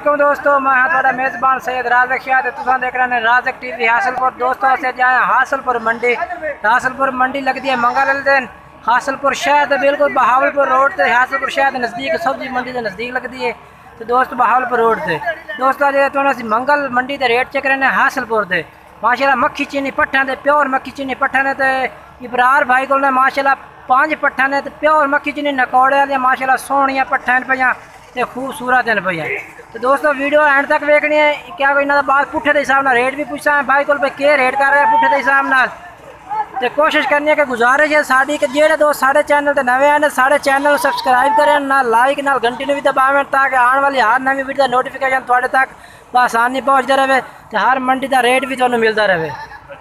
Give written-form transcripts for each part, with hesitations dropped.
वालेकुम दोस्तों, मैं हाँ थोड़ा मेज़बान सैयद राज़क शाह ते तुसां देख रहे हैं राज़क टीवी हासिलपुर। दोस्तों असें जाए हासिलपुर मंडी। हासिलपुर मंडी लगती है मंगल दिन। हासिलपुर शहर बिल्कुल बहावलपुर रोड से हासिलपुर शहर के नज़दीक सब्जी मंडी के नज़दीक लगती है। तो दोस्त बहावलपुर रोड से दोस्तों अजय मंगल मंडी के रेट चेक रहे हासिलपुर से माशाल्लाह मक्खी चीनी पट्ठा ने प्योर मक्खी चीनी पट्ठा ने तो इबरार भाई को माशाल्लाह 5 पट्ठा ने प्योर मक्खी चीनी नकौड़े माशाल्लाह सोहनिया पट्ठा पे ते खूबसूरत हैं भैया। तो दोस्तों वीडियो एंड तक वेखनी है। क्या कोई इन्होंने बात पुट्ठे के हिसाब नाल रेट भी पूछा है भाई को के रेट कर रहे हैं पुट्ठे के हिसाब नाल। तो कोशिश करनी है कि गुजारिश है साड़ी कि जेडे दोस्त साढ़े चैनल ते नवे हैं साढ़े चैनल सब्सक्राइब करें ना लाइक ना घंटी ने भी दबावें ताकि आने वाली हर नवी वीडियो का नोटिफिकेशन थोड़े तक आसानी पहुँचता रहे तो हर मंडी का रेट भी तुम्हें मिलता रहे।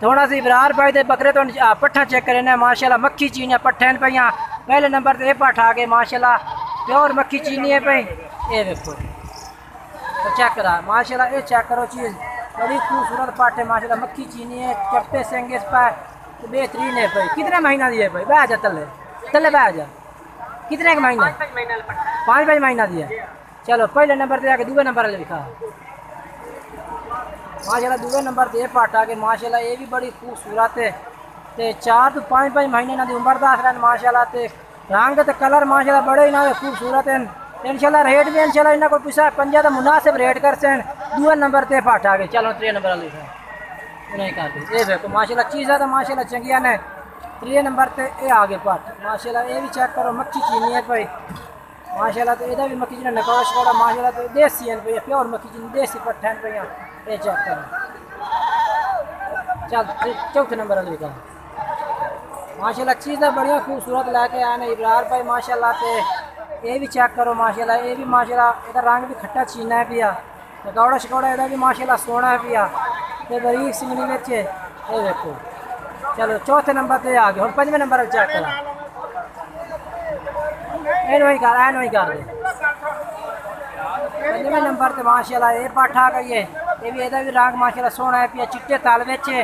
थोड़ा सी इबरार भाई दे बकरे तो पट्ठा चेक करें माशाल्लाह मक्खी चीनियाँ पट्ठे पे पहले नंबर पर पट्ठ आ गए माशाल्लाह प्योर मक्खी चीनी है भाई। ये देखो तो चेक करा माशाल्लाह ये चेक करो चीज़ बड़ी खूबसूरत पाट है माशाल्लाह मक्खी चीनी है चप्पे सेंगे इस पर तो बेहतरीन है भाई। कितने महीना दिए भाई बह जा तले तले बह जा कितने का महीना 5 महीना दिया। चलो पहले नंबर पे आके दूसरे नंबर पर लिखा माशाल्लाह दूसरे नंबर पर पाट आ गए माशाल्लाह ये भी बड़ी खूबसूरत है। तो 4 तो 5 महीने ना उम्र दस रहे माशाल्लाह। तो रंग तो कलर माशाल्लाह बड़े ही ना खूबसूरत हैं। इंशाल्लाह रेट भी इंशाल्लाह इन्होंने को पूछा 50 तो मुनासिब रेट कर सें दूसरे नंबर पे पाठ आ गए। चलो 3 नंबर लिखा नहीं कर दी ये देखो माशाल्लाह चीज़ा तो माशाल्लाह चंगिया ने 3 नंबर पे ये आ गए पाठ माशाल्लाह। ये भी चेक करो मक्खी चीनी है भाई माशाल्लाह। तो यदा भी मक्खी चीनी नकाश करो माशाल्लाह। तो देसी है भैया प्योर मक्खी चीनी देसी पट्ठा पे ये चेक करो। चल 4थे नंबर लिखा माशाल्लाह चीज़ा बढ़िया खूबसूरत लैके आए हैं इबरार भाई माशाल्लाह। तो ये भी चेक करो माशाल्लाह ये भी माशाल्लाह इधर रंग भी खट्टा चीना है पिया पकौड़ा शकौड़ा इधर भी माशाल्लाह सोना है पिया तो बरीक सिंगनी मिर्च ये देखो। चलो 4थे नंबर पे आ गए और 5वें नंबर पर चेक करा वही कर दे 5वें नंबर पे माशाल्लाह ये पाठा आ गई है। ये भी इधर भी रंग माशाल्लाह सोना है पिया चिट्टे ताल बेचे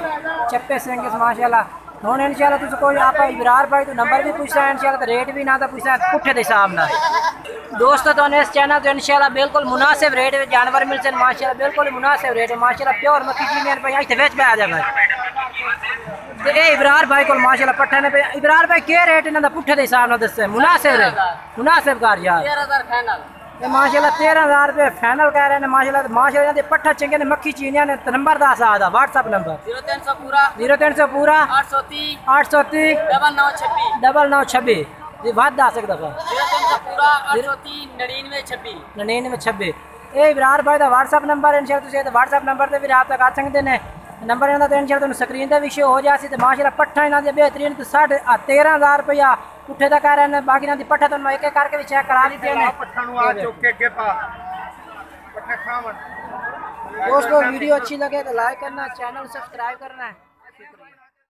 चप्पे सेंगे माशाल्लाह। हूँ इंशाल्लाह तुझे कोई आप इबरार भाई तो नंबर भी पूछता है इंशाल्लाह तो रेट भी ना तो पूछता है पुट्ठे के हिसाब ना। दोस्तों तो इस चैनल तो इंशाल्लाह बिल्कुल मुनासिब रेट में जानवर मिलते हैं माशाल्लाह बिल्कुल मुनासिब रेट है माशाल्लाह प्योर मक्खी चीनी पे इतने बेच पे आ जाए। तो ये इबरार भाई को माशाल्लाह पट्ठे ने पे इबरार भाई के रेट इन्होंने पुट्ठे के हिसाब ना दसे मुनासिब रेट मुनासिब कर यार ये माशाल्लाह 13,000 रुपये फाइनल कह रहे हैं माशाल्लाह। माशाल्लाह पट्ठा चंगे ने मक्खी चीनिया ने नंबर 10 आ व्हाट्सअप नंबर 0300 पूरा 830 9926 जी बात दस एक दफ़ा 9926 ये इबरार भाई का व्हाट्सअप नंबर इंशाल्लाह व्हाट्सअप नंबर से भी रब्ता कर सकते हैं। नंबर इन्हों तो इंशाल्लाह स्क्रीन पर भी शो हो जाए तो माशाल्लाह पट्ठा इन्होंने बेहतरीन तो 13,000 रुपया पुट्ठे का कह रहे हैं बाकी इन्होंने पट्ठा तो एक करके भी चेक करा दी हैं। दोस्तों वीडियो अच्छी लगे तो लाइक करना चैनल सब्सक्राइब करना है।